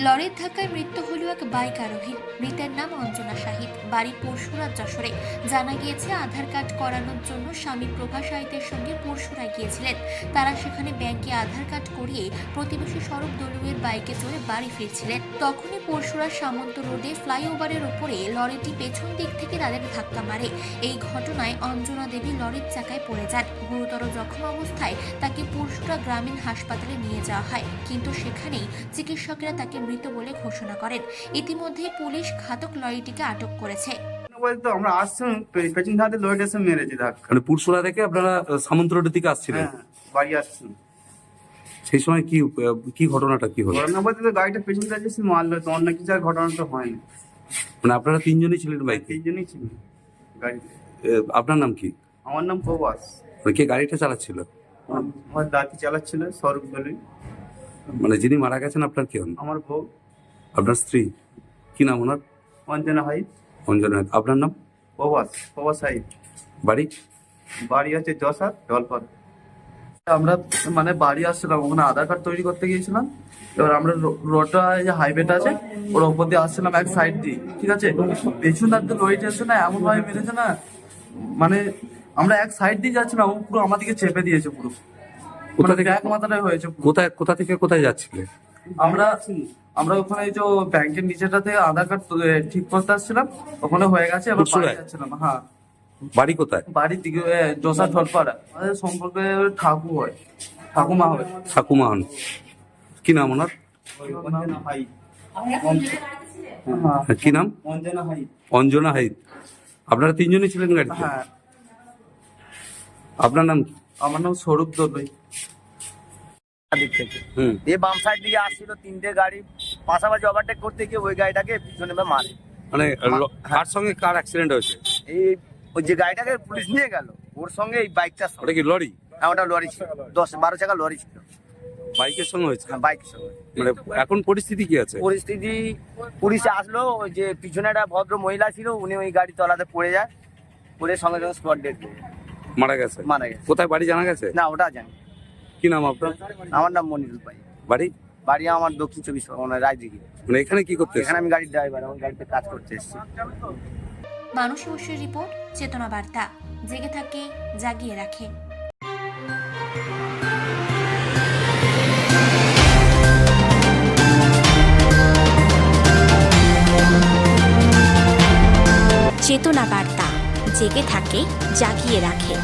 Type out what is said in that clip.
লরির ধাক্কায় মৃত্যু হল এক বাইক আরোহীর। মৃতের নাম অঞ্জনা শাহিদ, বাড়ি পরশুরার যশোরে। জানা গিয়েছে আধার কার্ড করানোর জন্য স্বামী প্রভা শাহিদের সঙ্গে পরশুরায় গিয়েছিলেন। তারা সেখানে ব্যাংকে আধার কার্ড করিয়ে প্রতিবেশী সড়ক দলুয়ের বাইকে চড়ে বাড়ি ফিরছিলেন। তখনই পরশুরার সামন্ত রোডে ফ্লাইওভারের ওপরে লরিটি পেছন দিক থেকে তাদের ধাক্কা মারে। এই ঘটনায় অঞ্জনা দেবী লরির চাকায় পড়ে যান। গুরুতর জখম অবস্থায় তাকে পরশুরা গ্রামীণ হাসপাতালে নিয়ে যাওয়া হয়, কিন্তু সেখানেই চিকিৎসকেরা তাকে মৃত বলে ঘোষণা করেন। ইতিমধ্যে পুলিশ ঘাতক লরিটিকে আটক করেছে। বলতো আমরা আসছিলাম পেছন ধারে লরিটা এসে মেরেছে ধাক্কা। মানে পুরসুরা থেকে আপনারা সামন্ত রোডের দিকে আসছিলেন? হ্যাঁ, বাড়ি আসছিলাম। সেই সময় কি ঘটনাটা কি হলো? ঘটনা বলতে তো গাড়িটা পেছন থেকে এসে মারলো, তো অন্য কিছু আর ঘটনা তো হয়নি। মানে আপনারা তিনজনই ছিলেন বাইকে? এই জন্যই ছিল গাড়িতে। আপনার নাম কি? আমার নাম প্রবাস। মানে কে গাড়িটা চালাচ্ছিল? আমার দাদি চালাচ্ছিল স্বরূপ দলুই। মানে যিনি মারা গেছেন আপনার কি হন? আমার বউ আপনার স্ত্রী কি নাম ওনার? অঞ্জনা হাই। অঞ্জনা। আপনার নাম? প্রবাস হাই। বাড়ি? বাড়ি হচ্ছে যশোর ঢলপাড়। আমরা মানে বাড়ি আসছিলাম, ওখানে আধার কার্ড তৈরি করতে গিয়েছিলাম। এবার আমরা রোডটা যে হাইওয়েটা আছে ওর ওপর দিয়ে আসছিলাম এক সাইড দিয়ে, ঠিক আছে। পেছন দাঁড়িয়ে লরি টেনছে না, এমন ভাবে মেরেছে না, মানে আমরা এক সাইড দিয়ে যাচ্ছিলাম, ও পুরো আমাদেরকে চেপে দিয়েছে পুরো। কোথা থেকে এক মাথাটাই হয়েছে পুরো। কোথা থেকে কোথায় যাচ্ছিলে? আমরা ওখানে যে ব্যাংকের নিচেটা থেকে আধার কার্ড ঠিক করতে আসছিলাম, ওখানে হয়ে গেছে, এবার বাড়ি পরশুরায়? যাচ্ছিলাম। হ্যাঁ, বাড়ি কোথায়? বাড়ির দিকে যশা ঢলপাড়া। আমাদের সম্পর্কে ঠাকুমা হয়। ঠাকুমা হন। কি নাম ওনার? অঞ্জনা হাই। হ্যাঁ কি নাম? অঞ্জনা হাই। অঞ্জনা হাইদ। আপনারা তিনজনই ছিলেন গাড়িতে? হ্যাঁ। আপনার নাম কি? আমার নাম স্বরূপ দলুই। দিক থেকে হুম। এ বাম সাইড দিকে আসছিল তিনটে গাড়ি, পাশাপাশি ওভারটেক করতে গিয়ে ওই গাড়িটাকে পিছনে মারে। মানে কার সঙ্গে কার অ্যাক্সিডেন্ট হয়েছে? এই ওই যে গাড়িটাকে পুলিশ নিয়ে গেল, ওর সঙ্গে এই বাইকটা, ওটা কি লরি? ওটা লরি ছিল, 10-12 চাকা লরি ছিল। বাইকের সঙ্গে হয়েছে? হ্যাঁ, বাইকের সঙ্গে। মানে এখন পরিস্থিতি কি আছে? পরিস্থিতি, পুলিশ আসলো, ওই যে পিছনে একটা ভদ্র মহিলা ছিল, উনি ওই গাড়ি তলাতে পড়ে যায়, পড়ে সঙ্গে সঙ্গে স্পট ডেড মারা গেছে? মারা গেছে। কোথায় বাড়ি জানা গেছে? না, ওটা জানি। কি নাম আপনার? আমার নাম মনিরুল ভাই। বাড়ি? বাড়ি আমার দক্ষিণ 24 পরগনা, রায়দিঘি। মানে এখানে কি করতে এখানে আমি গাড়ির ড্রাইভার, আমার গাড়িতে কাজ করতে এসেছি। মানুষ অবশ্যই রিপোর্ট, চেতনা বার্তা। জেগে থাকে, জাগিয়ে রাখে। চেতনা বার্তা, জেগে থাকে, জাগিয়ে রাখে।